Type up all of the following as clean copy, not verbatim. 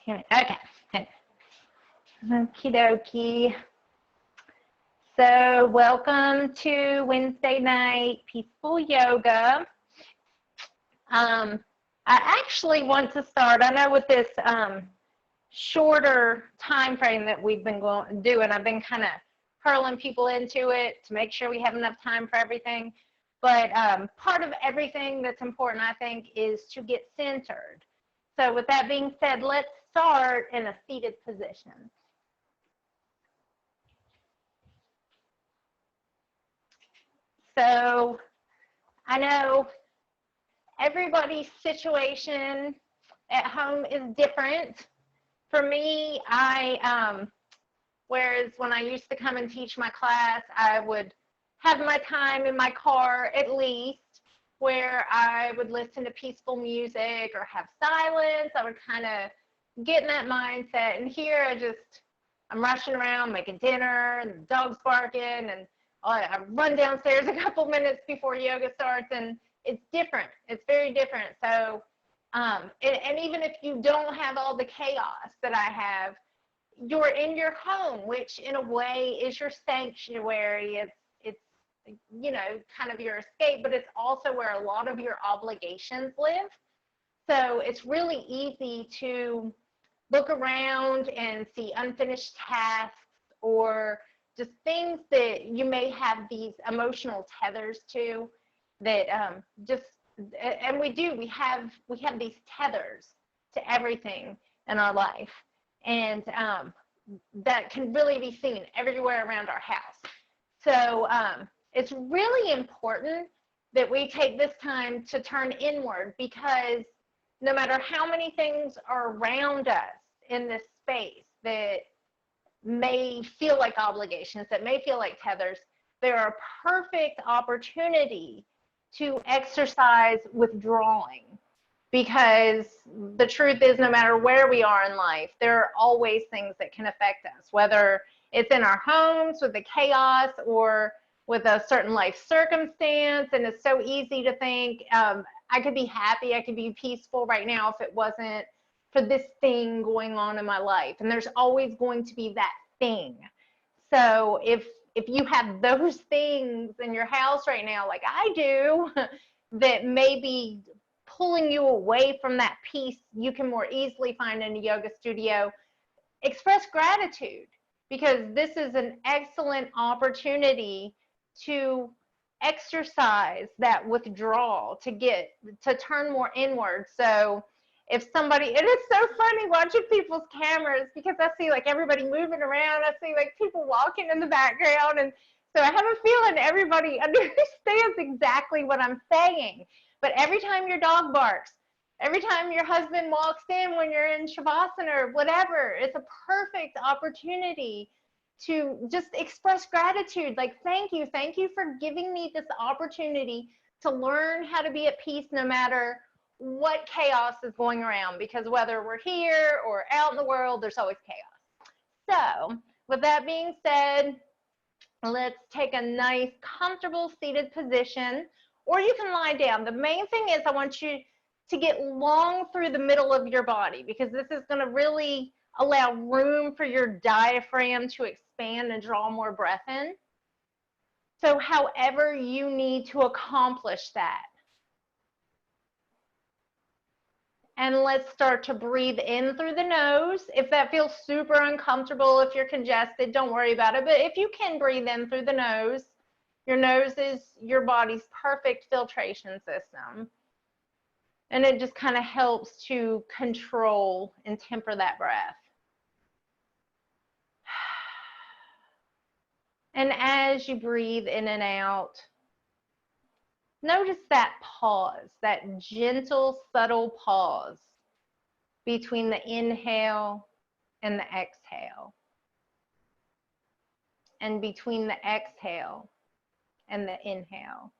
Okay. Okie dokie. So welcome to Wednesday night peaceful yoga. I actually want to start, I know with this shorter time frame that we've been doing, I've been kind of hurling people into it to make sure we have enough time for everything. But part of everything that's important, I think, is to get centered. So with that being said, let's start in a seated position. So I know everybody's situation at home is different. For me, whereas when I used to come and teach my class, I would have my time in my car at least where I would listen to peaceful music or have silence. I would kind of get in that mindset. And here I'm rushing around making dinner and the dog's barking and I run downstairs a couple minutes before yoga starts, and it's different. It's very different. So, and even if you don't have all the chaos that I have, you're in your home, which in a way is your sanctuary. It's kind of your escape, but it's also where a lot of your obligations live. So it's really easy to look around and see unfinished tasks or just things that you may have these emotional tethers to that and we have these tethers to everything in our life. And that can really be seen everywhere around our house. So it's really important that we take this time to turn inward, because no matter how many things are around us in this space that may feel like obligations, that may feel like tethers, they're a perfect opportunity to exercise withdrawing. Because the truth is, no matter where we are in life, there are always things that can affect us, whether it's in our homes with the chaos or with a certain life circumstance. And it's so easy to think, I could be happy, I could be peaceful right now if it wasn't for this thing going on in my life. And there's always going to be that thing. So if you have those things in your house right now, like I do, that may be pulling you away from that peace you can more easily find in a yoga studio, express gratitude, because this is an excellent opportunity to exercise that withdrawal, to turn more inward. So if somebody, it is so funny watching people's cameras, because I see like everybody moving around. I see like people walking in the background. And so I have a feeling everybody understands exactly what I'm saying. But every time your dog barks, every time your husband walks in when you're in Shavasana or whatever, it's a perfect opportunity to just express gratitude. Like, thank you for giving me this opportunity to learn how to be at peace no matter what chaos is going around, because whether we're here or out in the world, there's always chaos. So with that being said, let's take a nice comfortable seated position, or you can lie down. The main thing is I want you to get long through the middle of your body, because this is going to really allow room for your diaphragm to expand and draw more breath in. So however you need to accomplish that. And let's start to breathe in through the nose. If that feels super uncomfortable, if you're congested, don't worry about it. But if you can breathe in through the nose, your nose is your body's perfect filtration system. And it just kind of helps to control and temper that breath. And as you breathe in and out, notice that pause, that gentle, subtle pause between the inhale and the exhale, and between the exhale and the inhale.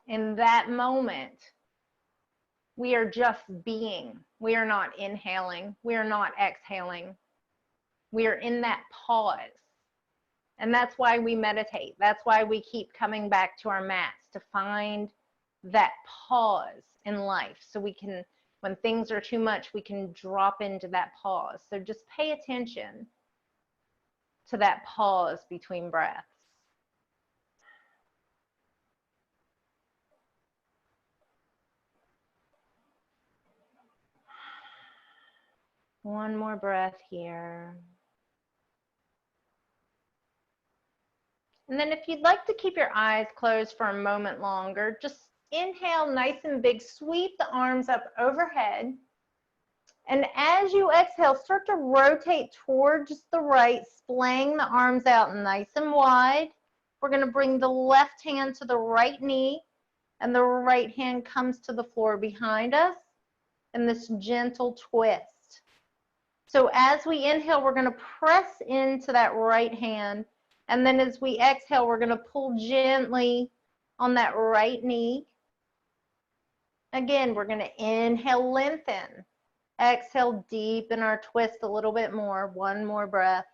In that moment, we are just being. We are not inhaling. We are not exhaling. We are in that pause. And that's why we meditate. That's why we keep coming back to our mats, to find that pause in life. So we can, when things are too much, we can drop into that pause. So just pay attention to that pause between breaths. One more breath here. And then if you'd like to keep your eyes closed for a moment longer, just inhale nice and big, sweep the arms up overhead. And as you exhale, start to rotate towards the right, splaying the arms out nice and wide. We're going to bring the left hand to the right knee, and the right hand comes to the floor behind us in this gentle twist. So as we inhale, we're going to press into that right hand. And then as we exhale, we're going to pull gently on that right knee. Again, we're going to inhale, lengthen. Exhale, deepen our twist a little bit more. One more breath.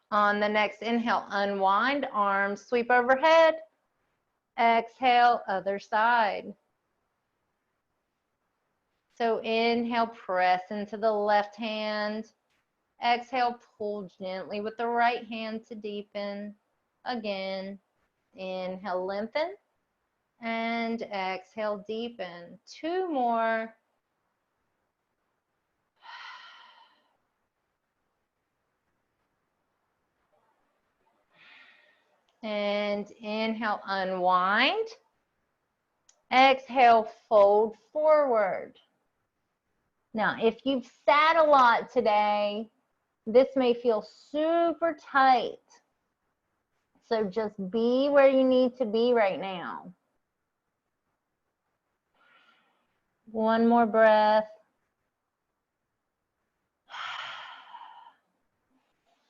On the next inhale, unwind, arms sweep overhead. Exhale, other side. So inhale, press into the left hand. Exhale, pull gently with the right hand to deepen. Again, inhale, lengthen. And exhale, deepen. Two more. And inhale, unwind. Exhale, fold forward. Now, if you've sat a lot today, this may feel super tight. So just be where you need to be right now. One more breath.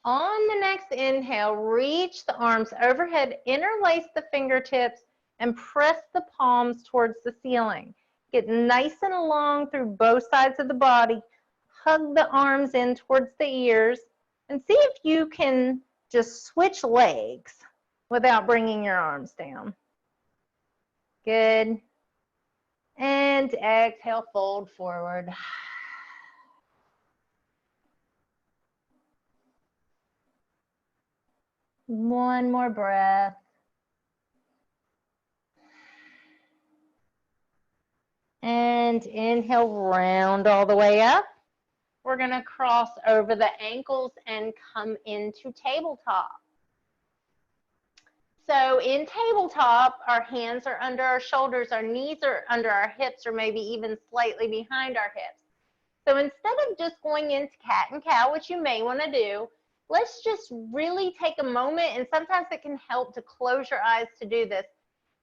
On the next inhale, reach the arms overhead, interlace the fingertips, and press the palms towards the ceiling. Get nice and long through both sides of the body. Hug the arms in towards the ears, and see if you can just switch legs without bringing your arms down. Good. And exhale, fold forward. One more breath. And inhale, round all the way up. We're going to cross over the ankles and come into tabletop. So in tabletop, our hands are under our shoulders, our knees are under our hips, or maybe even slightly behind our hips. So instead of just going into cat and cow, which you may want to do, let's just really take a moment, and sometimes it can help to close your eyes to do this,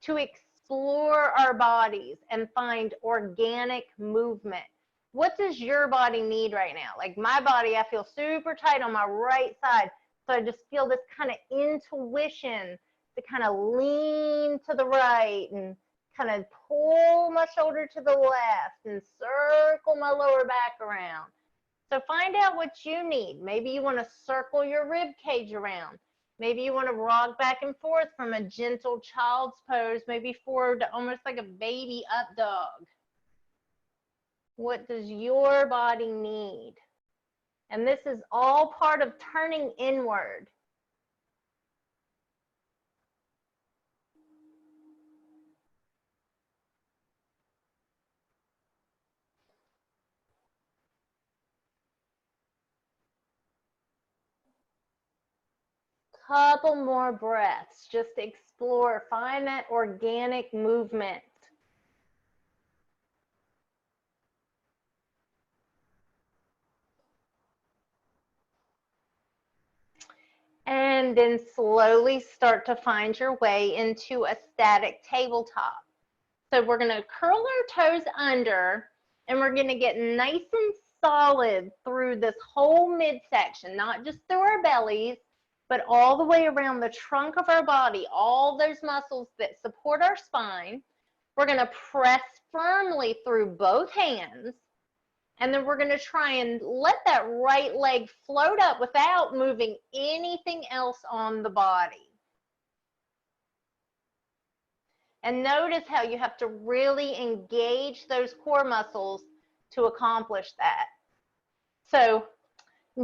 to explore our bodies and find organic movement. What does your body need right now? Like my body, I feel super tight on my right side. So I just feel this kind of intuition to kind of lean to the right and kind of pull my shoulder to the left and circle my lower back around. So find out what you need. Maybe you want to circle your rib cage around. Maybe you want to rock back and forth from a gentle child's pose, maybe forward to almost like a baby up dog. What does your body need? And this is all part of turning inward. Couple more breaths. Just explore. Find that organic movement. And then slowly start to find your way into a static tabletop. So we're going to curl our toes under, and we're going to get nice and solid through this whole midsection, not just through our bellies, but all the way around the trunk of our body, all those muscles that support our spine. We're going to press firmly through both hands, and then we're going to try and let that right leg float up without moving anything else on the body. And notice how you have to really engage those core muscles to accomplish that. So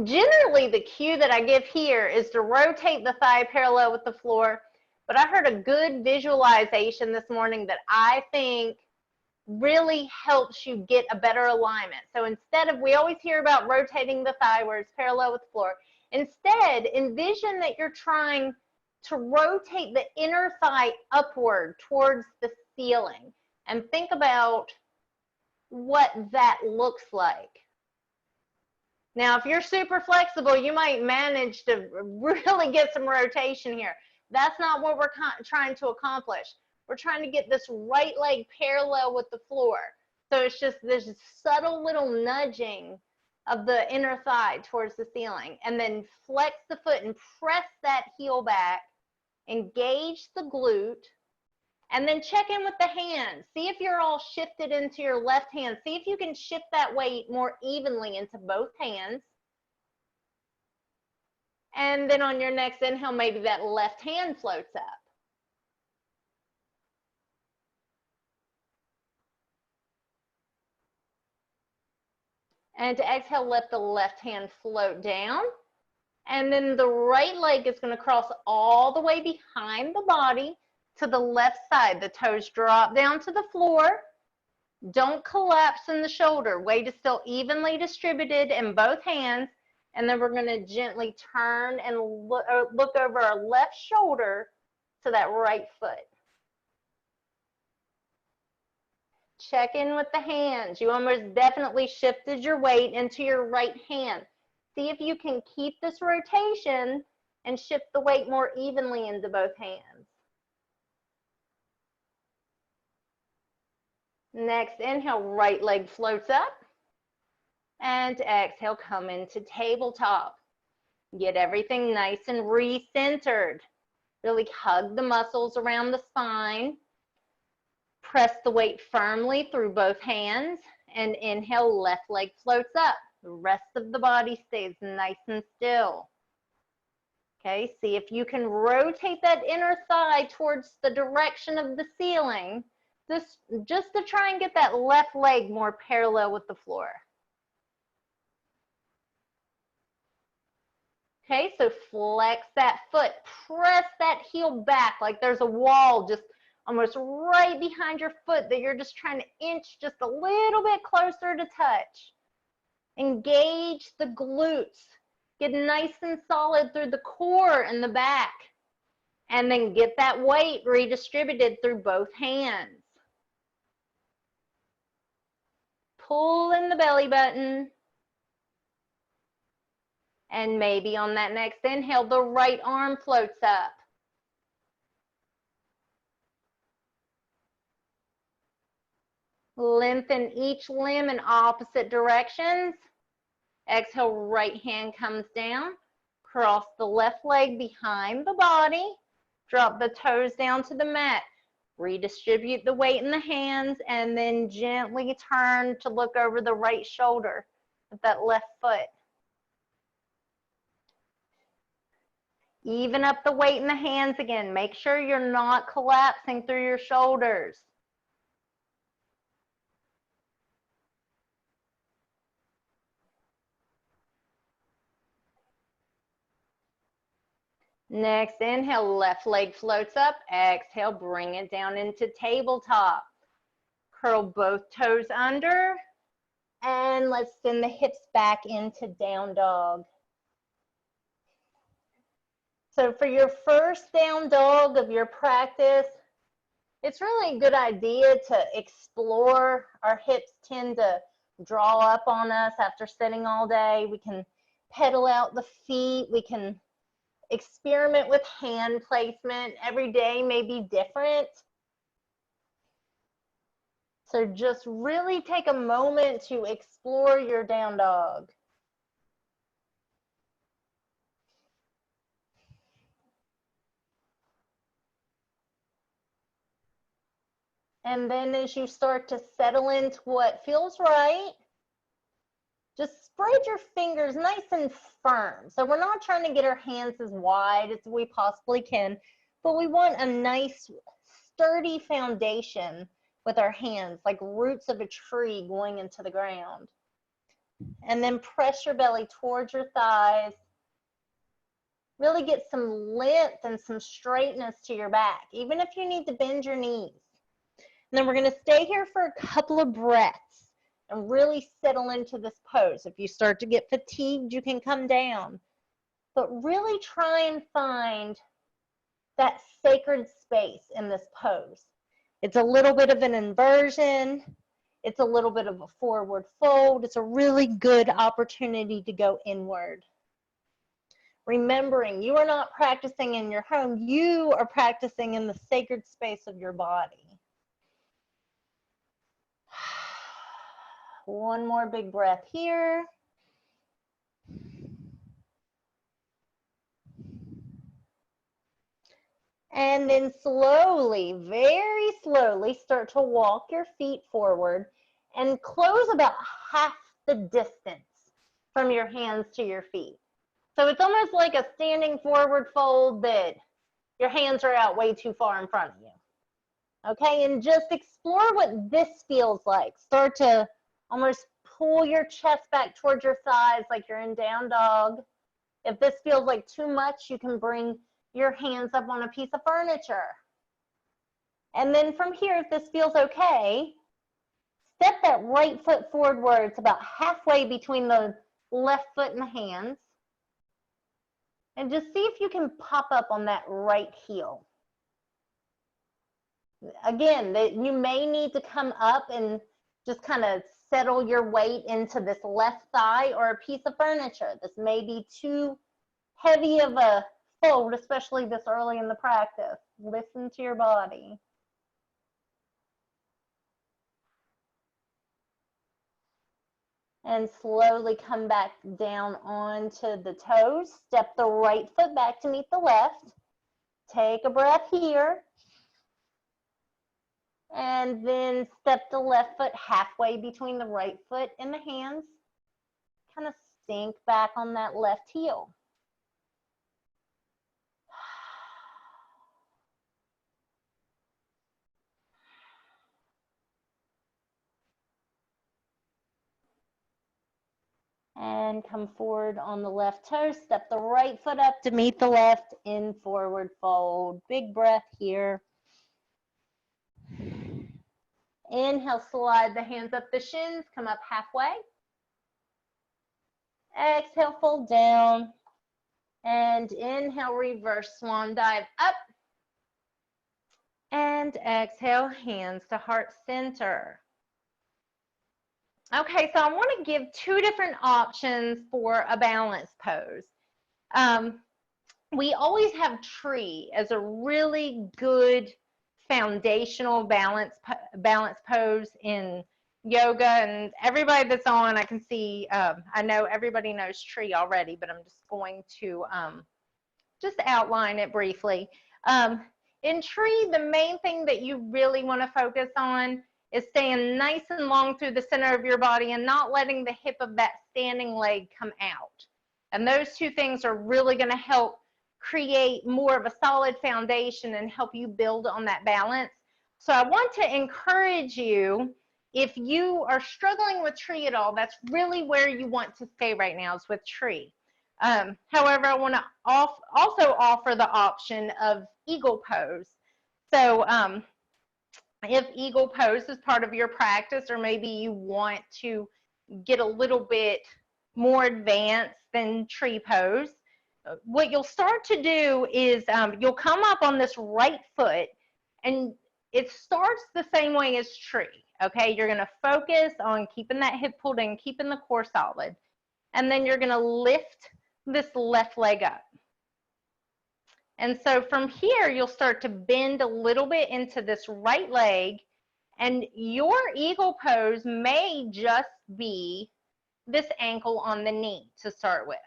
generally the cue that I give here is to rotate the thigh parallel with the floor, but I heard a good visualization this morning that I think really helps you get a better alignment. So instead of, we always hear about rotating the thigh where it's parallel with the floor. Instead, envision that you're trying to rotate the inner thigh upward towards the ceiling, and think about what that looks like. Now, if you're super flexible, you might manage to really get some rotation here. That's not what we're trying to accomplish. We're trying to get this right leg parallel with the floor. So it's just this subtle little nudging of the inner thigh towards the ceiling. And then flex the foot and press that heel back. Engage the glute. And then check in with the hands. See if you're all shifted into your left hand. See if you can shift that weight more evenly into both hands. And then on your next inhale, maybe that left hand floats up. And to exhale, let the left hand float down. And then the right leg is going to cross all the way behind the body to the left side. The toes drop down to the floor. Don't collapse in the shoulder. Weight is still evenly distributed in both hands. And then we're going to gently turn and look over our left shoulder to that right foot. Check in with the hands. You almost definitely shifted your weight into your right hand. See if you can keep this rotation and shift the weight more evenly into both hands. Next inhale, right leg floats up. And exhale, come into tabletop. Get everything nice and recentered. Really hug the muscles around the spine. Press the weight firmly through both hands. And inhale, left leg floats up. The rest of the body stays nice and still. Okay, see if you can rotate that inner thigh towards the direction of the ceiling. This, just to try and get that left leg more parallel with the floor. Okay, so flex that foot, press that heel back like there's a wall just almost right behind your foot that you're just trying to inch just a little bit closer to touch. Engage the glutes. Get nice and solid through the core and the back. And then get that weight redistributed through both hands. Pull in the belly button. And maybe on that next inhale, the right arm floats up. Lengthen each limb in opposite directions. Exhale, right hand comes down. Cross the left leg behind the body. Drop the toes down to the mat. Redistribute the weight in the hands and then gently turn to look over the right shoulder with that left foot. Even up the weight in the hands again. Make sure you're not collapsing through your shoulders. Next inhale, left leg floats up. Exhale, bring it down into tabletop. Curl both toes under. And let's send the hips back into down dog. So for your first down dog of your practice, it's really a good idea to explore. Our hips tend to draw up on us after sitting all day. We can pedal out the feet. We can experiment with hand placement. Every day may be different. So just really take a moment to explore your down dog. And then as you start to settle into what feels right, just spread your fingers nice and firm. So we're not trying to get our hands as wide as we possibly can, but we want a nice sturdy foundation with our hands, like roots of a tree going into the ground. And then press your belly towards your thighs. Really get some length and some straightness to your back, even if you need to bend your knees. And then we're going to stay here for a couple of breaths and really settle into this pose. If you start to get fatigued, you can come down. But really try and find that sacred space in this pose. It's a little bit of an inversion. It's a little bit of a forward fold. It's a really good opportunity to go inward. Remembering you are not practicing in your home, you are practicing in the sacred space of your body. One more big breath here. And then slowly, very slowly, start to walk your feet forward and close about half the distance from your hands to your feet. So it's almost like a standing forward fold that your hands are out way too far in front of you. Okay, and just explore what this feels like. Start to almost pull your chest back towards your thighs like you're in down dog. If this feels like too much, you can bring your hands up on a piece of furniture. And then from here, if this feels okay, step that right foot forward where it's about halfway between the left foot and the hands. And just see if you can pop up on that right heel. Again, you may need to come up and just kind of settle your weight into this left thigh or a piece of furniture. This may be too heavy of a fold, especially this early in the practice. Listen to your body. And slowly come back down onto the toes. Step the right foot back to meet the left. Take a breath here. And then step the left foot halfway between the right foot and the hands. Kind of sink back on that left heel. And come forward on the left toe. Step the right foot up to meet the left in forward fold. Big breath here. Inhale, slide the hands up the shins, come up halfway. Exhale, fold down. And inhale, reverse swan dive up. And exhale, hands to heart center. Okay, so I want to give two different options for a balance pose. We always have tree as a really good foundational balance pose in yoga, and everybody that's on, I can see, I know everybody knows tree already, but I'm just going to just outline it briefly. In tree, the main thing that you really want to focus on is staying nice and long through the center of your body and not letting the hip of that standing leg come out. And those two things are really going to help create more of a solid foundation and help you build on that balance. So I want to encourage you, if you are struggling with tree at all, that's really where you want to stay right now, is with tree. However, I want to also offer the option of eagle pose. So if eagle pose is part of your practice, or maybe you want to get a little bit more advanced than tree pose, what you'll start to do is you'll come up on this right foot, and it starts the same way as tree. Okay, you're going to focus on keeping that hip pulled in, keeping the core solid, and then you're going to lift this left leg up. And so from here, you'll start to bend a little bit into this right leg, and your eagle pose may just be this ankle on the knee to start with,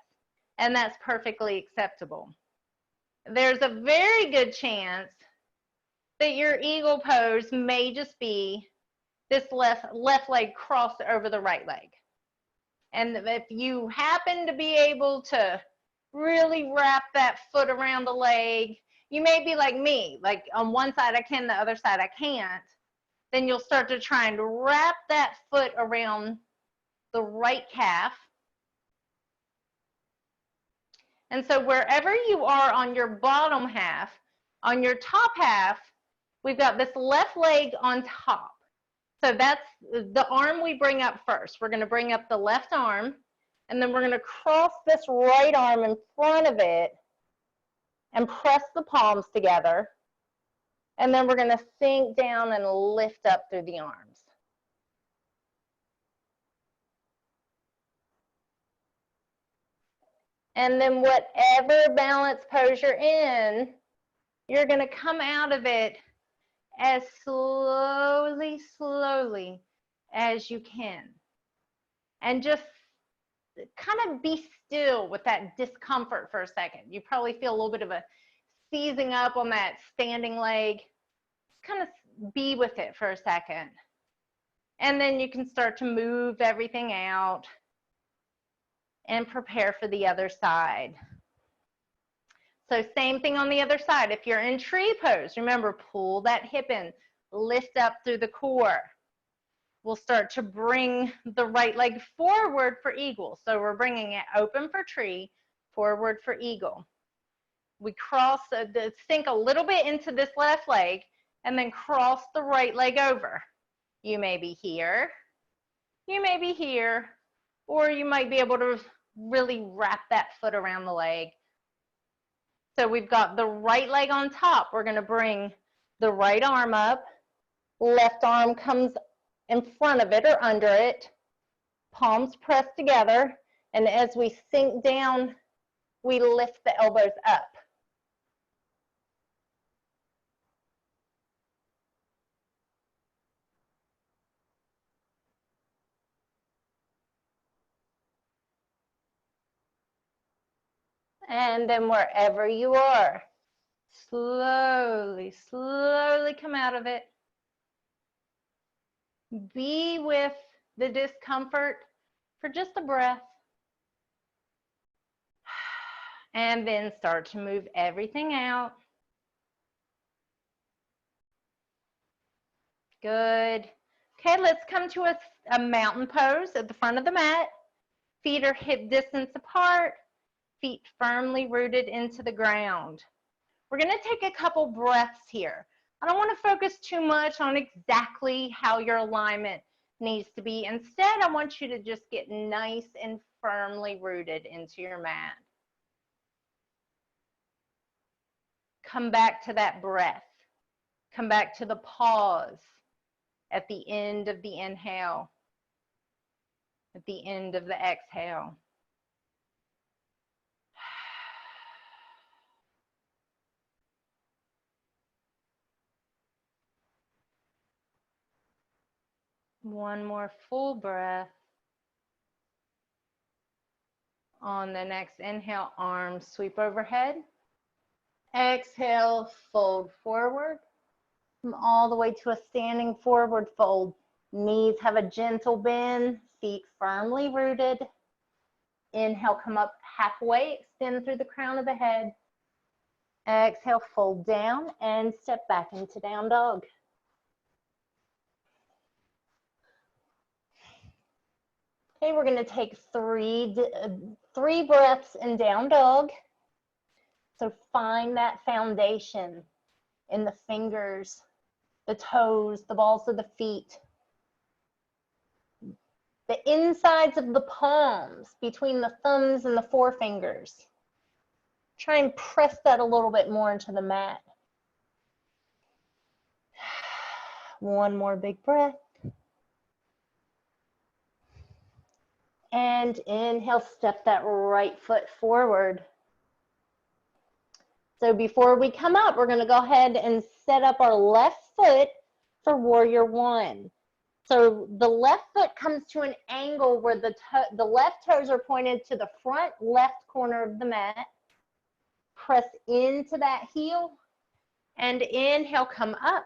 and that's perfectly acceptable. There's a very good chance that your eagle pose may just be this left leg crossed over the right leg. And if you happen to be able to really wrap that foot around the leg, you may be like me, like on one side I can, the other side I can't. Then you'll start to try and wrap that foot around the right calf. And so wherever you are on your bottom half, on your top half, we've got this left leg on top. So that's the arm we bring up first. We're going to bring up the left arm, and then we're going to cross this right arm in front of it and press the palms together. And then we're going to sink down and lift up through the arms. And then whatever balance pose you're in, you're going to come out of it as slowly as you can. And just kind of be still with that discomfort for a second. You probably feel a little bit of a seizing up on that standing leg. Kind of be with it for a second. And then you can start to move everything out and prepare for the other side. So same thing on the other side. If you're in tree pose, remember, pull that hip in, lift up through the core. We'll start to bring the right leg forward for eagle. So we're bringing it open for tree, forward for eagle. We cross, sink a little bit into this left leg, and then cross the right leg over. You may be here, you may be here, or you might be able to really wrap that foot around the leg. So we've got the right leg on top. We're going to bring the right arm up. Left arm comes in front of it or under it. Palms pressed together. And as we sink down, we lift the elbows up. And then wherever you are, slowly come out of it. Be with the discomfort for just a breath. And then start to move everything out. Good. Okay, let's come to a mountain pose at the front of the mat. Feet are hip distance apart. Feet firmly rooted into the ground. We're going to take a couple breaths here. I don't want to focus too much on exactly how your alignment needs to be. Instead, I want you to just get nice and firmly rooted into your mat. Come back to that breath. Come back to the pause at the end of the inhale, at the end of the exhale. One more full breath. On the next inhale, arms sweep overhead. Exhale, fold forward. Come all the way to a standing forward fold. Knees have a gentle bend, feet firmly rooted. Inhale, come up halfway, extend through the crown of the head. Exhale, fold down and step back into down dog. Okay, we're going to take three breaths in down dog. So find that foundation in the fingers, the toes, the balls of the feet, the insides of the palms between the thumbs and the forefingers. Try and press that a little bit more into the mat. One more big breath. And inhale, step that right foot forward. So before we come up, we're going to go ahead and set up our left foot for warrior one. So the left foot comes to an angle where the left toes are pointed to the front left corner of the mat. Press into that heel and inhale, come up.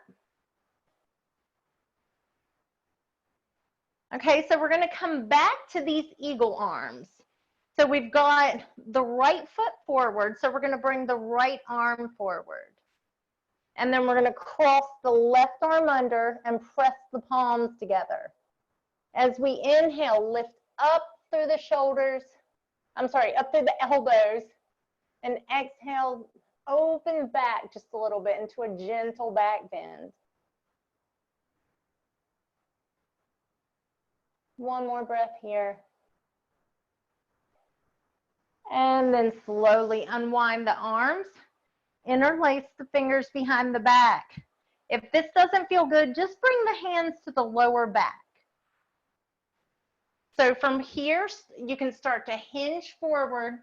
Okay, so we're going to come back to these eagle arms. So we've got the right foot forward, so we're going to bring the right arm forward. And then we're going to cross the left arm under and press the palms together. As we inhale, lift up through the shoulders, up through the elbows, and exhale, open back just a little bit into a gentle back bend. One more breath here. And then slowly unwind the arms, interlace the fingers behind the back. If this doesn't feel good, just bring the hands to the lower back. So from here, you can start to hinge forward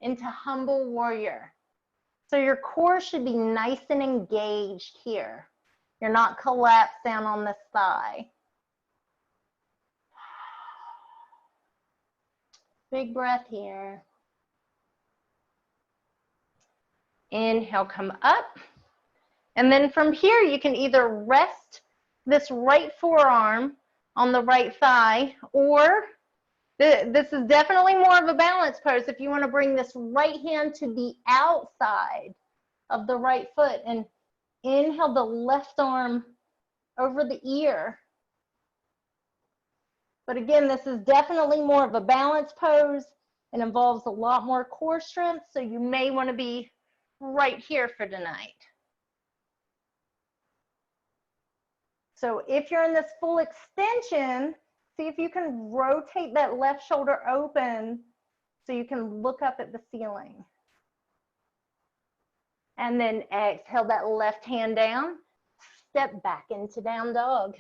into humble warrior. So your core should be nice and engaged here. You're not collapsed down on this thigh. Big breath here. Inhale, come up. And then from here, you can either rest this right forearm on the right thigh, or this is definitely more of a balance pose if you want to bring this right hand to the outside of the right foot and inhale the left arm over the ear. But again, this is definitely more of a balance pose and involves a lot more core strength, so you may want to be right here for tonight. So if you're in this full extension, see if you can rotate that left shoulder open so you can look up at the ceiling. And then exhale that left hand down, step back into down dog.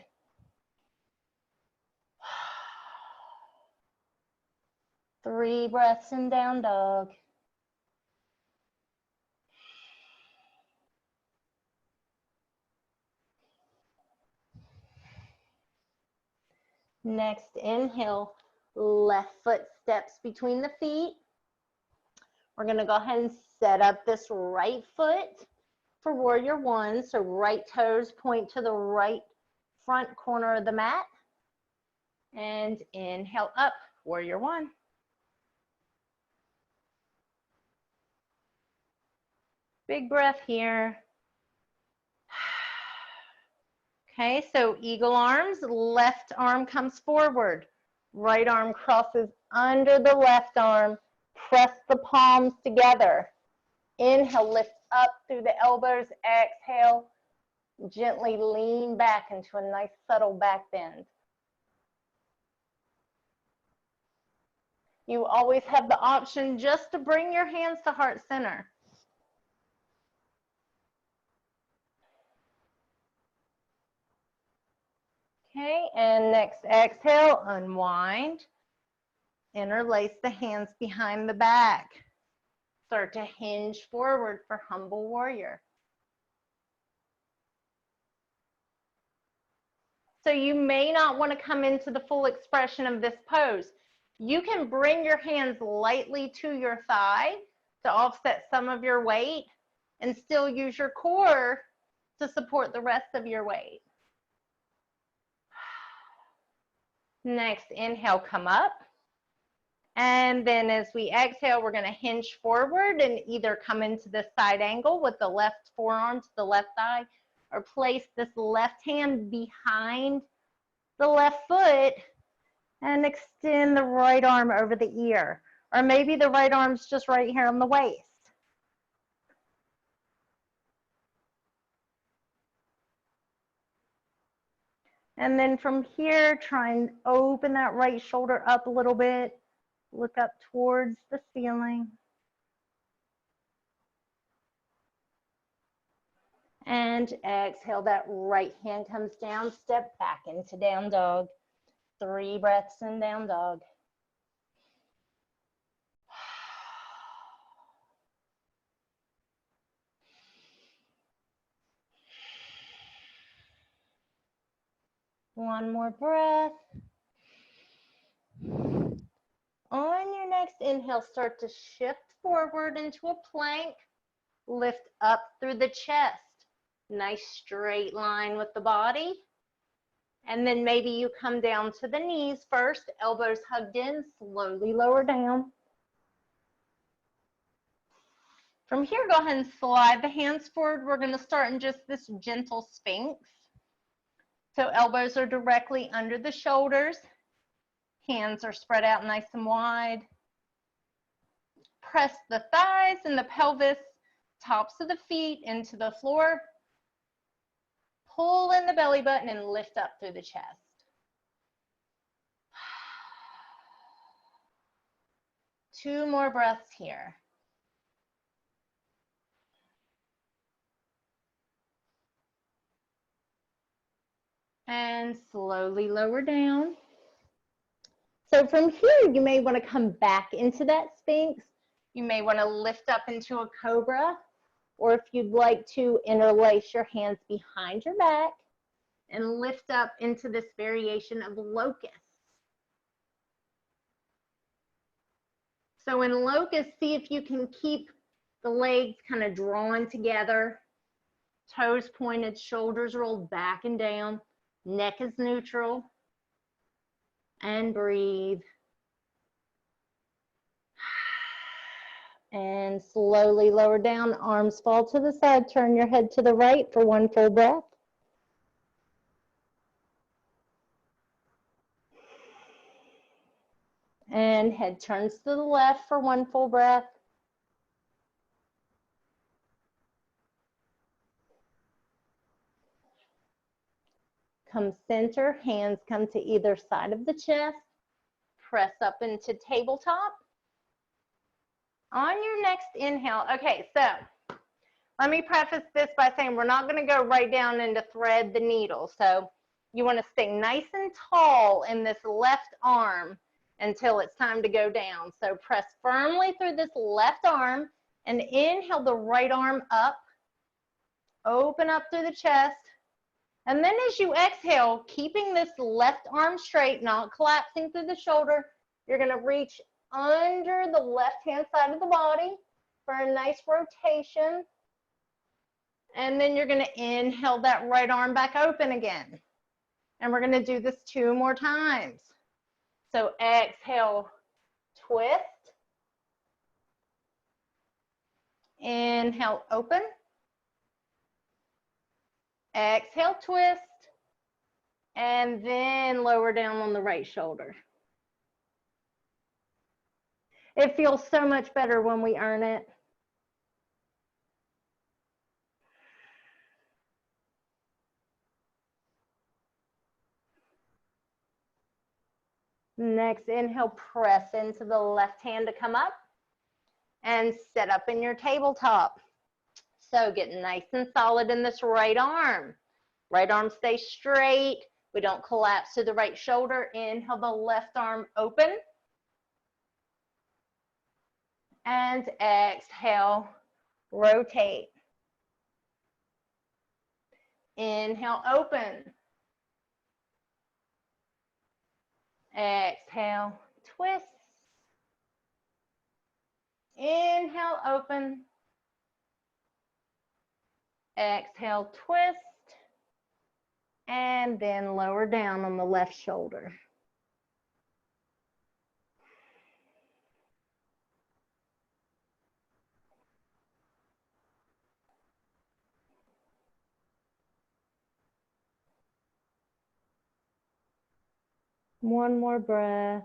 Three breaths in down dog. Next, inhale, left foot steps between the feet. We're going to go ahead and set up this right foot for warrior one. So right toes point to the right front corner of the mat. And inhale up, warrior one. Big breath here. Okay, so eagle arms, left arm comes forward. Right arm crosses under the left arm. Press the palms together. Inhale, lift up through the elbows. Exhale, gently lean back into a nice subtle back bend. You always have the option just to bring your hands to heart center. Okay, and next exhale, unwind. Interlace the hands behind the back. Start to hinge forward for humble warrior. So you may not want to come into the full expression of this pose. You can bring your hands lightly to your thigh to offset some of your weight and still use your core to support the rest of your weight. Next, inhale, come up. And then as we exhale, we're going to hinge forward and either come into this side angle with the left forearm to the left thigh, or place this left hand behind the left foot and extend the right arm over the ear. Or maybe the right arm's just right here on the waist. And then from here, try and open that right shoulder up a little bit. Look up towards the ceiling. And exhale, that right hand comes down, step back into down dog. 3 breaths in down dog. One more breath. On your next inhale, start to shift forward into a plank. Lift up through the chest. Nice straight line with the body. And then maybe you come down to the knees first, elbows hugged in, slowly lower down. From here, go ahead and slide the hands forward. We're going to start in just this gentle Sphinx. So elbows are directly under the shoulders. Hands are spread out nice and wide. Press the thighs and the pelvis, tops of the feet into the floor. Pull in the belly button and lift up through the chest. Two more breaths here. And slowly lower down. So from here, you may want to come back into that Sphinx. You may want to lift up into a cobra, or if you'd like to interlace your hands behind your back and lift up into this variation of locust. So in locust, see if you can keep the legs kind of drawn together, toes pointed, shoulders rolled back and down, neck is neutral, and breathe. And slowly lower down, arms fall to the side, turn your head to the right for one full breath. And head turns to the left for one full breath. Come center, hands come to either side of the chest. Press up into tabletop. On your next inhale, okay, so let me preface this by saying we're not going to go right down into thread the needle. So you want to stay nice and tall in this left arm until it's time to go down. So press firmly through this left arm and inhale the right arm up. Open up through the chest. And then as you exhale, keeping this left arm straight, not collapsing through the shoulder, you're going to reach under the left-hand side of the body for a nice rotation. And then you're going to inhale that right arm back open again. And we're going to do this 2 more times. So exhale, twist. Inhale, open. Exhale, twist. And then lower down on the right shoulder. It feels so much better when we earn it. Next inhale, press into the left hand to come up and sit up in your tabletop. So get nice and solid in this right arm. Right arm stays straight. We don't collapse to the right shoulder. Inhale the left arm open. And exhale, rotate. Inhale, open. Exhale, twist. Inhale, open. Exhale, twist. And then lower down on the left shoulder. One more breath.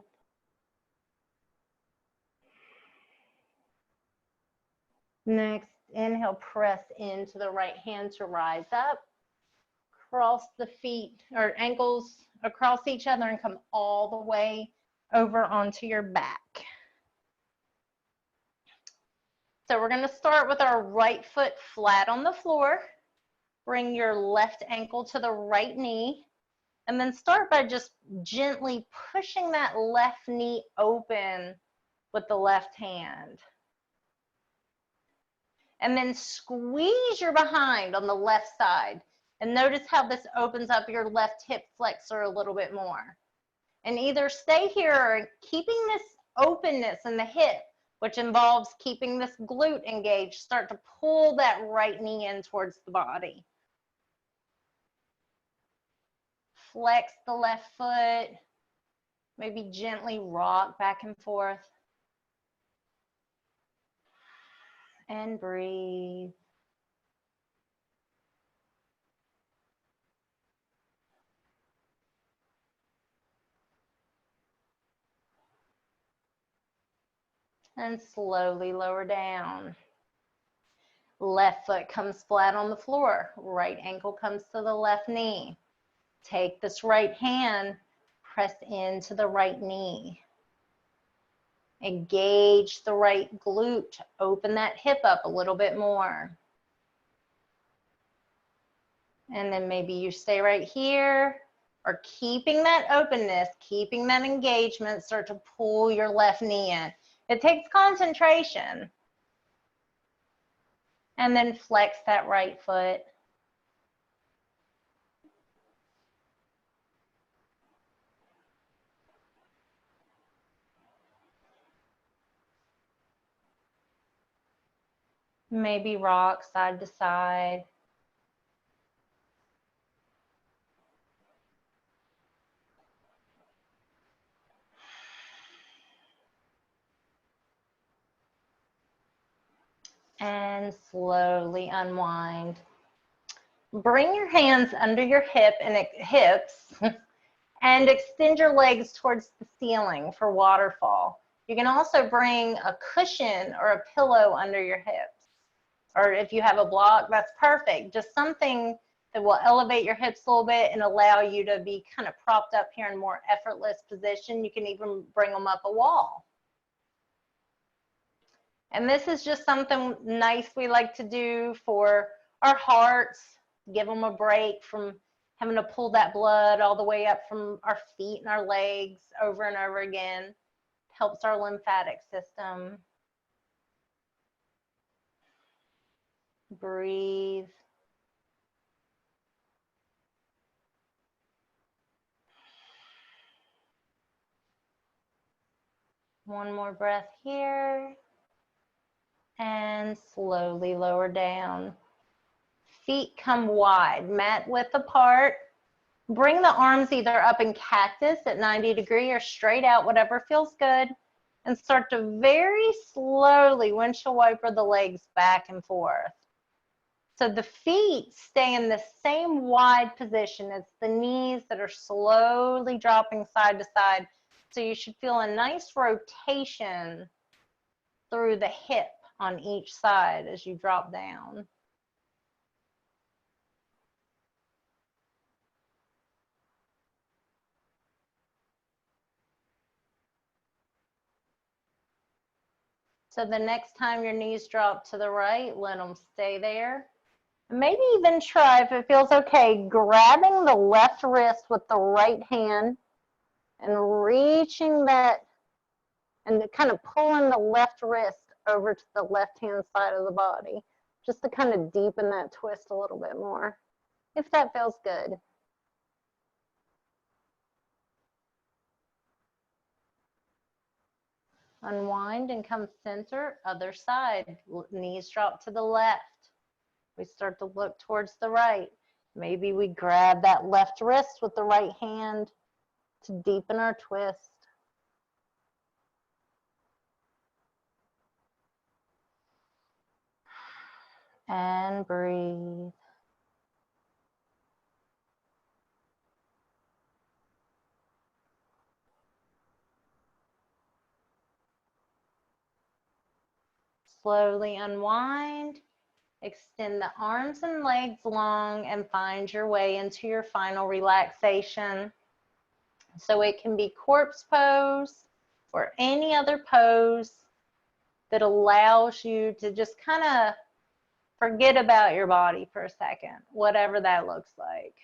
Next, inhale, press into the right hand to rise up. Cross the feet or ankles across each other and come all the way over onto your back. So we're going to start with our right foot flat on the floor. Bring your left ankle to the right knee. And then start by just gently pushing that left knee open with the left hand. And then squeeze your behind on the left side. And notice how this opens up your left hip flexor a little bit more. And either stay here or keeping this openness in the hip, which involves keeping this glute engaged, start to pull that right knee in towards the body. Flex the left foot, maybe gently rock back and forth. And breathe. And slowly lower down. Left foot comes flat on the floor. Right ankle comes to the left knee. Take this right hand, press into the right knee. Engage the right glute. Open that hip up a little bit more. And then maybe you stay right here, or keeping that openness, keeping that engagement, start to pull your left knee in. It takes concentration. And then flex that right foot. Maybe rock side to side. And slowly unwind. Bring your hands under your hips and extend your legs towards the ceiling for waterfall. You can also bring a cushion or a pillow under your hips. Or if you have a block, that's perfect. Just something that will elevate your hips a little bit and allow you to be kind of propped up here in a more effortless position. You can even bring them up a wall. And this is just something nice we like to do for our hearts, give them a break from having to pull that blood all the way up from our feet and our legs over and over again. Helps our lymphatic system. Breathe. One more breath here. And slowly lower down. Feet come wide, mat width apart. Bring the arms either up in cactus at 90 degrees or straight out, whatever feels good. And start to very slowly windshield wiper the legs back and forth. So the feet stay in the same wide position as the knees that are slowly dropping side to side. So you should feel a nice rotation through the hip on each side as you drop down. So the next time your knees drop to the right, let them stay there. Maybe even try, if it feels okay, grabbing the left wrist with the right hand and reaching that and kind of pulling the left wrist over to the left-hand side of the body, just to kind of deepen that twist a little bit more, if that feels good. Unwind and come center, other side. Knees drop to the left. We start to look towards the right. Maybe we grab that left wrist with the right hand to deepen our twist. And breathe. Slowly unwind. Extend the arms and legs long and find your way into your final relaxation. So it can be corpse pose or any other pose that allows you to just kind of forget about your body for a second, whatever that looks like.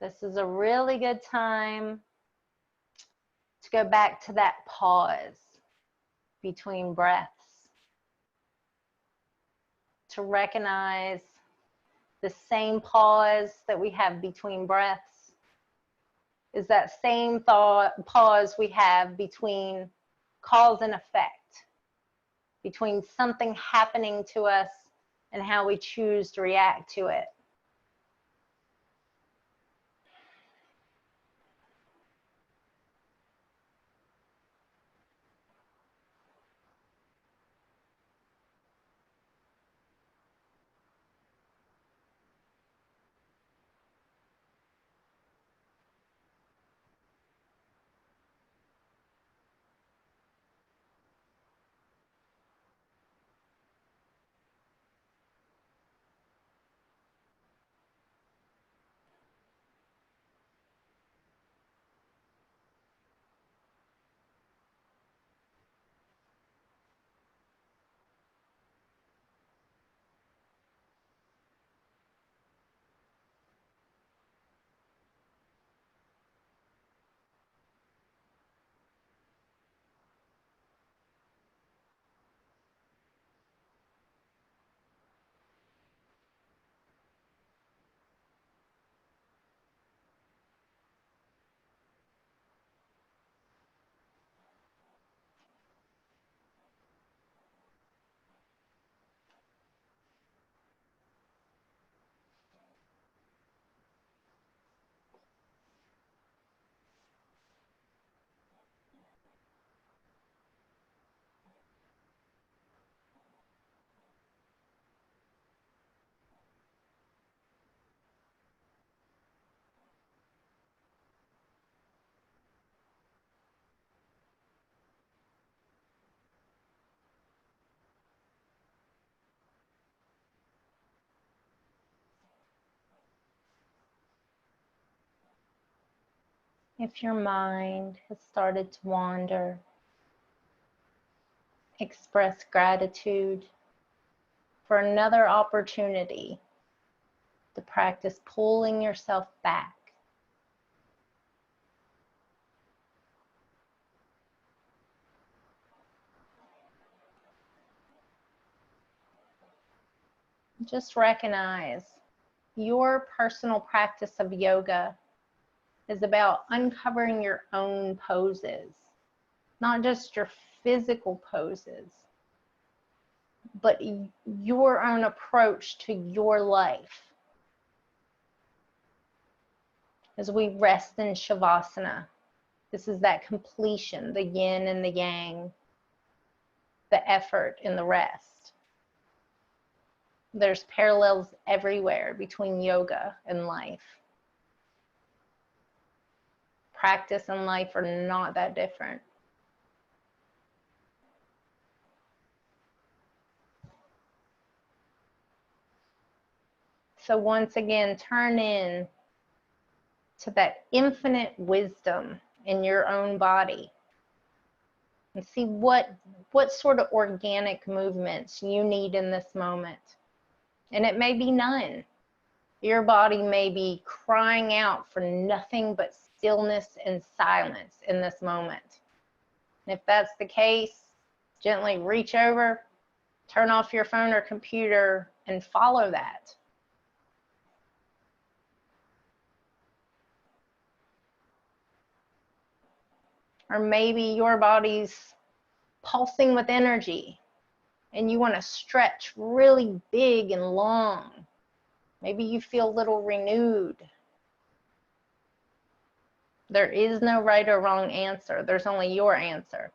This is a really good time to go back to that pause between breaths, to recognize the same pause that we have between breaths is that same pause we have between cause and effect, between something happening to us and how we choose to react to it. If your mind has started to wander, express gratitude for another opportunity to practice pulling yourself back. Just recognize your personal practice of yoga is about uncovering your own poses, not just your physical poses, but your own approach to your life. As we rest in Shavasana, this is that completion, the yin and the yang, the effort and the rest. There's parallels everywhere between yoga and life. Practice and life are not that different. So once again, turn in to that infinite wisdom in your own body and see what sort of organic movements you need in this moment. And it may be none. Your body may be crying out for nothing but stillness and silence in this moment. And if that's the case, gently reach over, turn off your phone or computer, and follow that. Or maybe your body's pulsing with energy and you want to stretch really big and long. Maybe you feel a little renewed. There is no right or wrong answer. There's only your answer.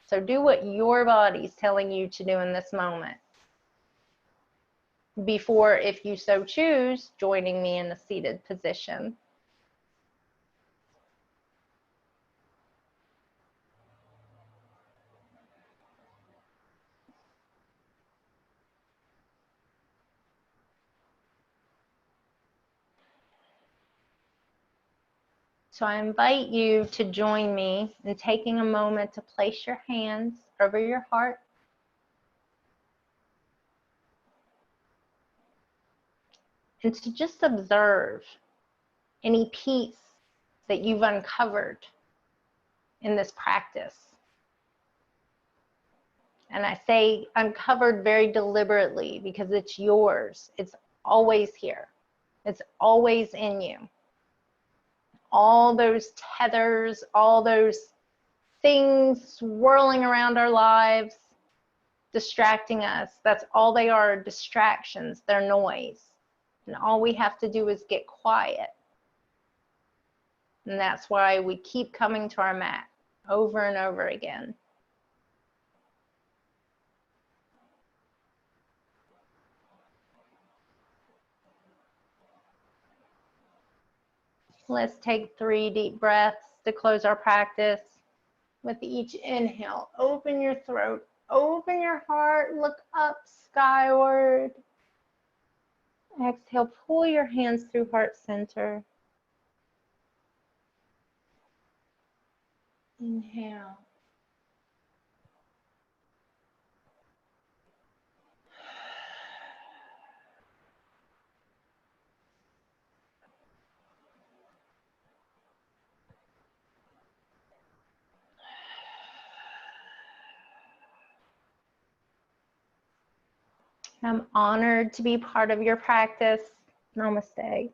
So do what your body's telling you to do in this moment. Before, if you so choose, joining me in a seated position. So I invite you to join me in taking a moment to place your hands over your heart. And to just observe any peace that you've uncovered in this practice. And I say uncovered very deliberately because it's yours. It's always here. It's always in you. All those tethers, all those things swirling around our lives, distracting us, that's all they are, distractions. They're noise. And all we have to do is get quiet. And that's why we keep coming to our mat over and over again. Let's take 3 deep breaths to close our practice. With each inhale, open your throat, open your heart, look up skyward. Exhale, pull your hands through heart center. Inhale. I'm honored to be part of your practice. Namaste.